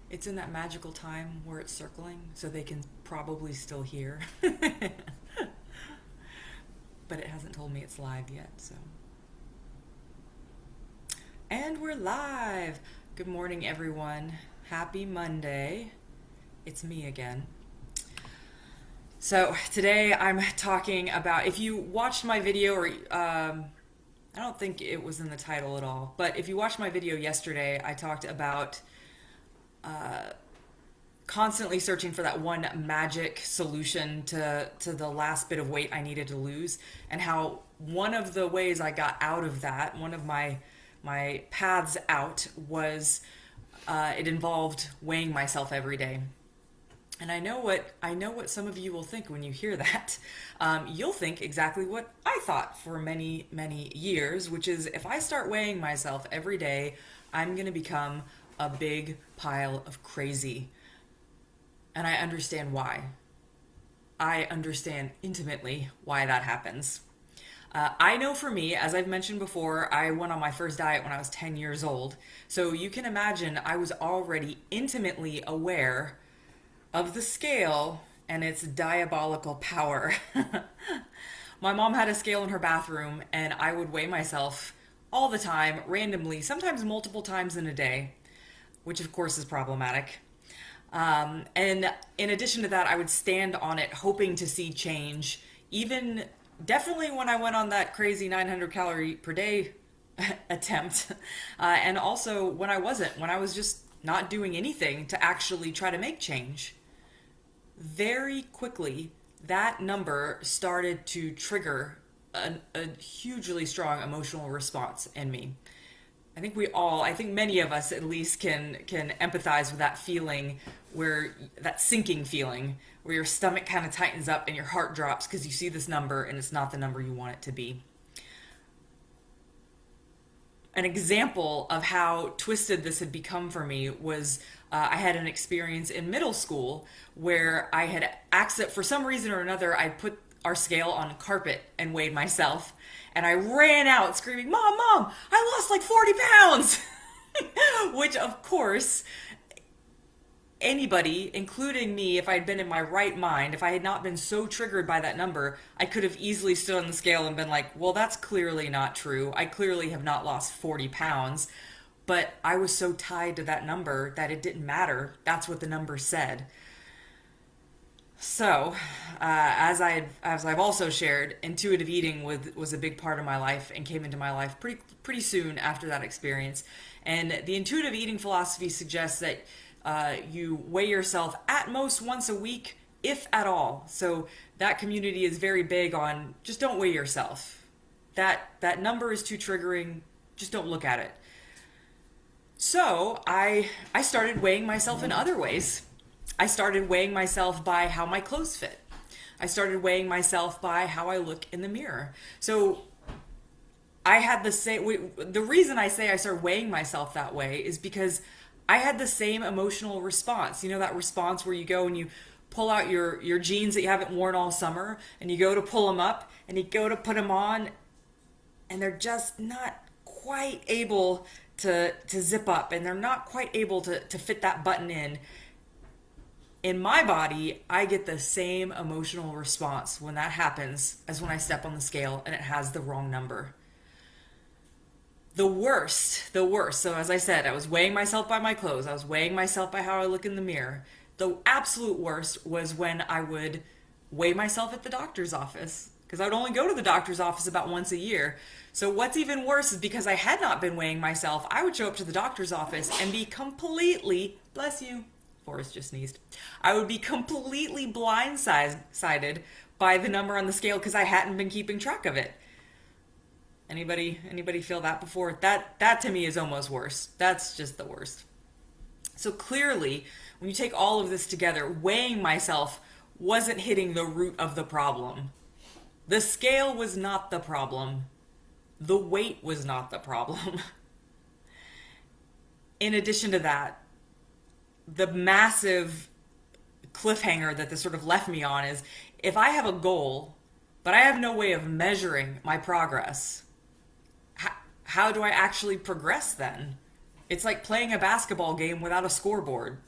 It's in that magical time where it's circling, so they can probably still hear. But it hasn't told me it's live yet, so. And we're live! Good morning, everyone. Happy Monday. It's me again. So today I'm talking about, if you watched my video, or I don't think it was in the title at all, but if you watched my video yesterday, I talked about constantly searching for that one magic solution to the last bit of weight I needed to lose, and how one of the ways I got out of that, one of my paths out, was it involved weighing myself every day. And I know what some of you will think when you hear that. You'll think exactly what I thought for many, many years, which is, if I start weighing myself every day, I'm going to become a big pile of crazy. And I understand why. I understand intimately why that happens. I know for me, as I've mentioned before, I went on my first diet when I was 10 years old. So you can imagine I was already intimately aware of the scale and its diabolical power. My mom had a scale in her bathroom, and I would weigh myself all the time, randomly, sometimes multiple times in a day, which of course is problematic. And in addition to that, I would stand on it hoping to see change, even definitely when I went on that crazy 900 calorie per day attempt, and also when I wasn't, when I was just not doing anything to actually try to make change. Very quickly, that number started to trigger a hugely strong emotional response in me. I think many of us at least can empathize with that feeling, where that sinking feeling where your stomach kind of tightens up and your heart drops because you see this number and it's not the number you want it to be. An example of how twisted this had become for me was I had an experience in middle school where I had for some reason or another, I put our scale on carpet and weighed myself, and I ran out screaming, Mom, I lost like 40 pounds! Which, of course, anybody, including me, if I had been in my right mind, if I had not been so triggered by that number, I could have easily stood on the scale and been like, well, that's clearly not true. I clearly have not lost 40 pounds. But I was so tied to that number that it didn't matter. That's what the number said. So, as I've also shared, intuitive eating was a big part of my life and came into my life pretty soon after that experience. And the intuitive eating philosophy suggests that you weigh yourself at most once a week, if at all. So that community is very big on just don't weigh yourself. That number is too triggering. Just don't look at it. So I started weighing myself in other ways. I started weighing myself by how my clothes fit. I started weighing myself by how I look in the mirror. So I had the reason I say I started weighing myself that way is because I had the same emotional response. You know, that response where you go and you pull out your jeans that you haven't worn all summer, and you go to pull them up and you go to put them on, and they're just not quite able to zip up, and they're not quite able to fit that button in. In my body, I get the same emotional response when that happens as when I step on the scale and it has the wrong number. The worst. So as I said, I was weighing myself by my clothes. I was weighing myself by how I look in the mirror. The absolute worst was when I would weigh myself at the doctor's office, because I would only go to the doctor's office about once a year. So what's even worse is, because I had not been weighing myself, I would show up to the doctor's office and be completely, bless you, Forrest just sneezed, I would be completely blindsided by the number on the scale because I hadn't been keeping track of it. Anybody feel that before? That to me is almost worse. That's just the worst. So clearly, when you take all of this together, weighing myself wasn't hitting the root of the problem. The scale was not the problem. The weight was not the problem. In addition to that, the massive cliffhanger that this sort of left me on is, if I have a goal, but I have no way of measuring my progress, how do I actually progress then? It's like playing a basketball game without a scoreboard.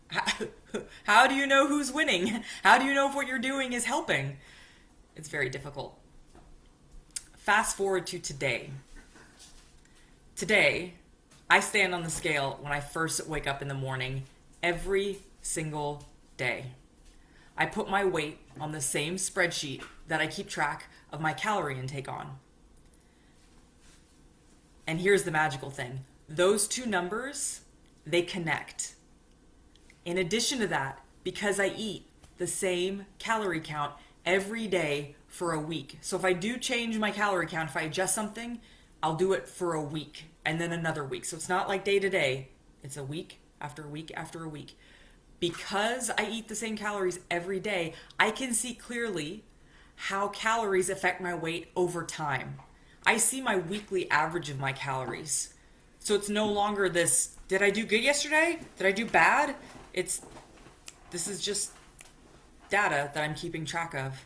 How, how do you know who's winning? How do you know if what you're doing is helping? It's very difficult. Fast forward to today. Today, I stand on the scale when I first wake up in the morning every single day. I put my weight on the same spreadsheet that I keep track of my calorie intake on. And here's the magical thing. Those two numbers, they connect. In addition to that, because I eat the same calorie count every day for a week. So if I do change my calorie count, if I adjust something, I'll do it for a week and then another week. So it's not like day to day. It's a week after a week after a week. Because I eat the same calories every day, I can see clearly how calories affect my weight over time. I see my weekly average of my calories. So it's no longer this, did I do good yesterday? Did I do bad? This is just data that I'm keeping track of.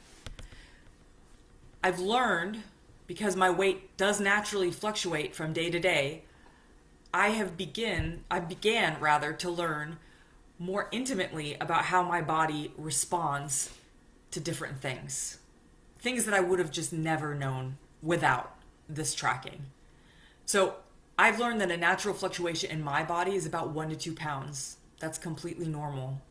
I've learned, because my weight does naturally fluctuate from day to day, I began to learn more intimately about how my body responds to different things. Things that I would have just never known without this tracking. So I've learned that a natural fluctuation in my body is about 1 to 2 pounds. That's completely normal.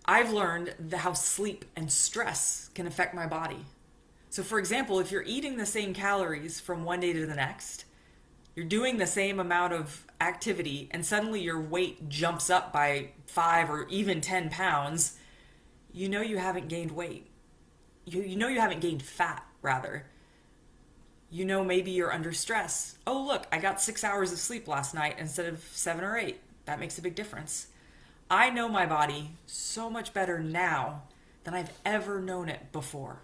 I've learned how sleep and stress can affect my body. So for example, if you're eating the same calories from one day to the next, you're doing the same amount of activity, and suddenly your weight jumps up by 5 or even 10 pounds, you know you haven't gained weight. You know you haven't gained fat, rather. You know maybe you're under stress. Oh, look, I got 6 hours of sleep last night instead of 7 or 8. That makes a big difference. I know my body so much better now than I've ever known it before.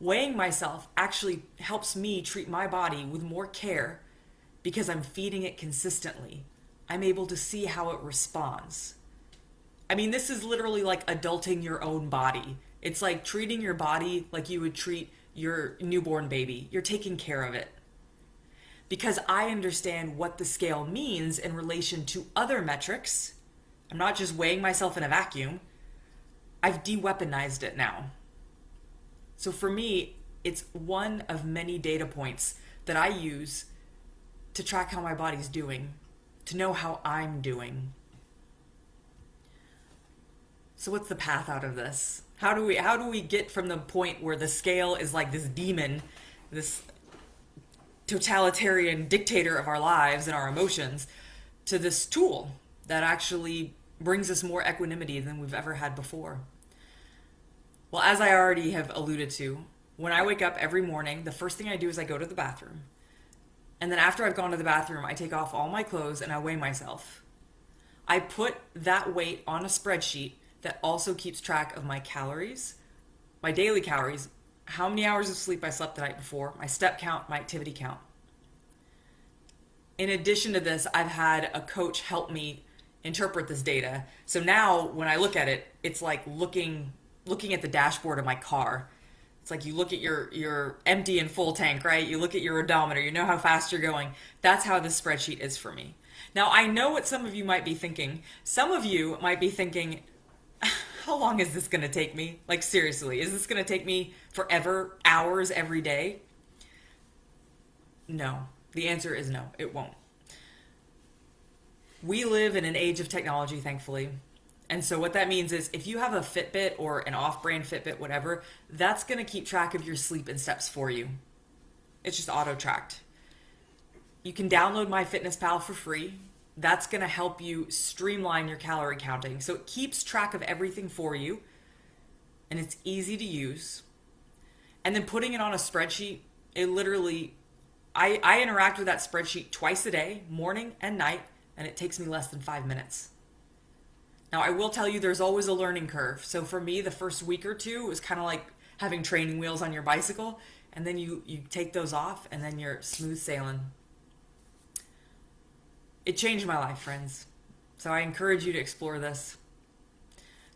Weighing myself actually helps me treat my body with more care because I'm feeding it consistently. I'm able to see how it responds. I mean, this is literally like adulting your own body. It's like treating your body like you would treat your newborn baby. You're taking care of it. Because I understand what the scale means in relation to other metrics. I'm not just weighing myself in a vacuum. I've de-weaponized it now. So for me, it's one of many data points that I use to track how my body's doing, to know how I'm doing. So what's the path out of this? How do we get from the point where the scale is like this demon, this totalitarian dictator of our lives and our emotions, to this tool that actually brings us more equanimity than we've ever had before? Well, as I already have alluded to, when I wake up every morning, the first thing I do is I go to the bathroom. And then after I've gone to the bathroom, I take off all my clothes and I weigh myself. I put that weight on a spreadsheet that also keeps track of my calories, my daily calories, how many hours of sleep I slept the night before, my step count, my activity count. In addition to this, I've had a coach help me interpret this data. So now when I look at it, it's like looking at the dashboard of my car. It's like you look at your empty and full tank, right? You look at your odometer, you know how fast you're going. That's how this spreadsheet is for me. Now, I know what some of you might be thinking. Some of you might be thinking, how long is this going to take me? Like, seriously, is this going to take me forever, hours every day? No. The answer is no, it won't. We live in an age of technology, thankfully. And so what that means is if you have a Fitbit or an off-brand Fitbit, whatever, that's going to keep track of your sleep and steps for you. It's just auto-tracked. You can download MyFitnessPal for free. That's going to help you streamline your calorie counting. So it keeps track of everything for you, and it's easy to use. And then putting it on a spreadsheet, it literally, I interact with that spreadsheet twice a day, morning and night, and it takes me less than 5 minutes. Now, I will tell you there's always a learning curve. So for me, the first week or two was kind of like having training wheels on your bicycle, and then you take those off, and then you're smooth sailing. It changed my life, friends. So I encourage you to explore this.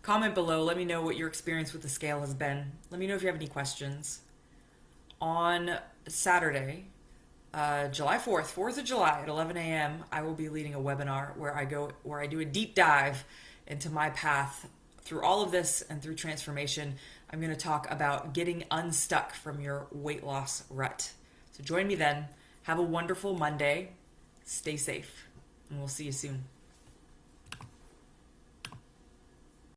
Comment below. Let me know what your experience with the scale has been. Let me know if you have any questions. On Saturday, July 4th, 4th of July at 11 a.m., I will be leading a webinar where I do a deep dive into my path through all of this and through transformation. I'm going to talk about getting unstuck from your weight loss rut. So join me then. Have a wonderful Monday. Stay safe, and we'll see you soon.